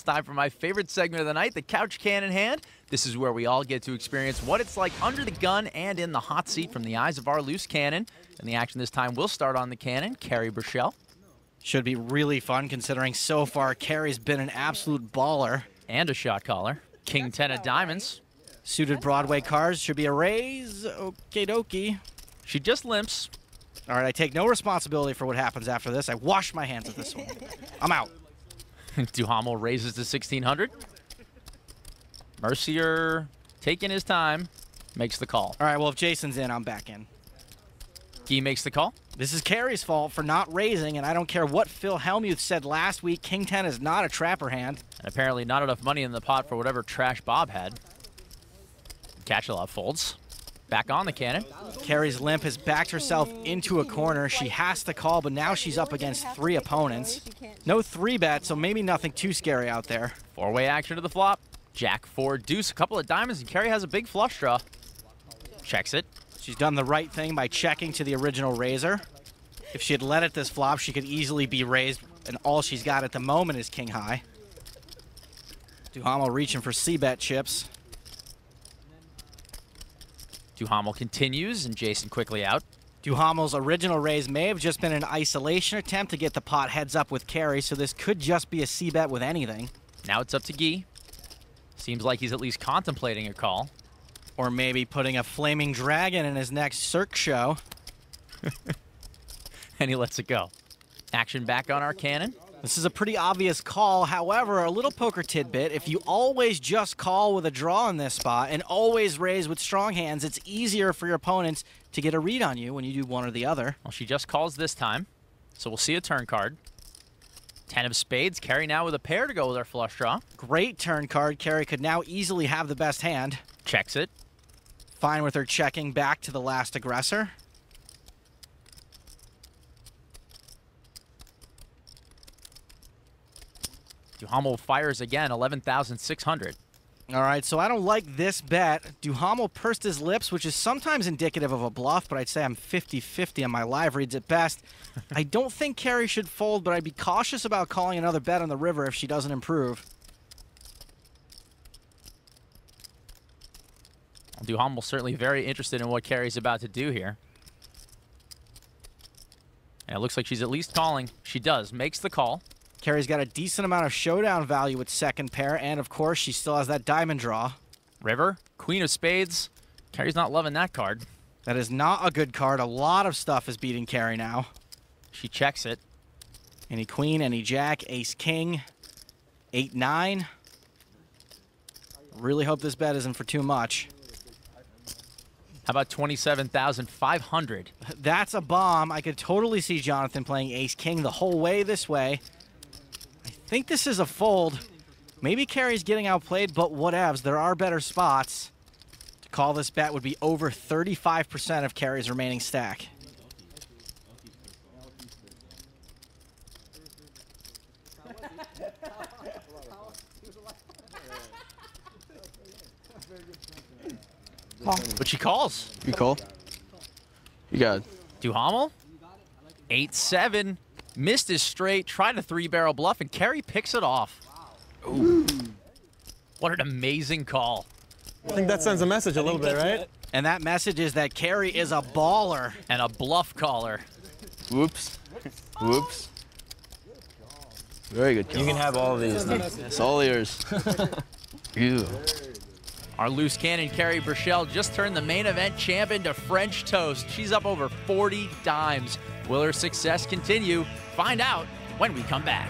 time for my favorite segment of the night, the Couch Cannon Hand. This is where we all get to experience what it's like under the gun and in the hot seat from the eyes of our loose cannon. And the action this time will start on the cannon, Carrie Bershell. Should be really fun considering so far Carrie's been an absolute baller. And a shot caller, King 10 of diamonds. Suited Broadway cards should be a raise. Okie dokie. She just limps. All right, I take no responsibility for what happens after this. I wash my hands of this one. I'm out. Duhamel raises to 1,600. Mercier, taking his time, makes the call. All right, well, if Jason's in, I'm back in. Guy makes the call. This is Carrie's fault for not raising, and I don't care what Phil Hellmuth said last week. King 10 is not a trapper hand. And apparently not enough money in the pot for whatever trash Bob had. Catch-a-lot folds. Back on the cannon. Carrie's limp has backed herself into a corner. She has to call, but now she's up against 3 opponents. No 3-bet, so maybe nothing too scary out there. Four-way action to the flop. Jack 4 deuce, a couple of diamonds, and Carrie has a big flush draw. Checks it. She's done the right thing by checking to the original raiser. If she had let it this flop, she could easily be raised, and all she's got at the moment is king high. Duhamel reaching for c-bet chips. Duhamel continues, and Jason quickly out. Duhamel's original raise may have just been an isolation attempt to get the pot heads up with Carrie, so this could just be a c-bet with anything. Now it's up to Guy. Seems like he's at least contemplating a call. Or maybe putting a flaming dragon in his next Cirque show. And he lets it go. Action back on our cannon. This is a pretty obvious call. However, a little poker tidbit, if you always just call with a draw in this spot and always raise with strong hands, it's easier for your opponents to get a read on you when you do one or the other. Well, she just calls this time, so we'll see a turn card. 10 of spades. Carrie now with a pair to go with our flush draw. Great turn card. Carrie could now easily have the best hand. Checks it. Fine with her checking back to the last aggressor. Duhamel fires again, 11,600. All right, so I don't like this bet. Duhamel pursed his lips, which is sometimes indicative of a bluff, but I'd say I'm 50-50 on my live reads at best. I don't think Carrie should fold, but I'd be cautious about calling another bet on the river if she doesn't improve. Duhamel's certainly very interested in what Carrie's about to do here. And it looks like she's at least calling. She does, makes the call. Carrie's got a decent amount of showdown value with second pair, and of course, she still has that diamond draw. River, queen of spades. Carrie's not loving that card. That is not a good card. A lot of stuff is beating Carrie now. She checks it. Any queen, any jack, ace king, 8-9. Really hope this bet isn't for too much. How about 27,500? That's a bomb. I could totally see Jonathan playing ace king the whole way this way. I think this is a fold. Maybe Carrie's getting outplayed, but whatevs. There are better spots. To call this bet would be over 35% of Carrie's remaining stack. Call. But she calls. You call? You got it. Duhamel, 8-7. Missed his straight, tried a 3-barrel bluff, and Carrie picks it off. Ooh. What an amazing call. I think that sends a message a little bit, right? And that message is that Carrie is a baller. And a bluff caller. Whoops. Whoops. Very good call. You can have all of these. It's all yours. Ew. Our loose cannon, Carrie Bershell, just turned the main event champ into French toast. She's up over 40 dimes. Will her success continue? Find out when we come back.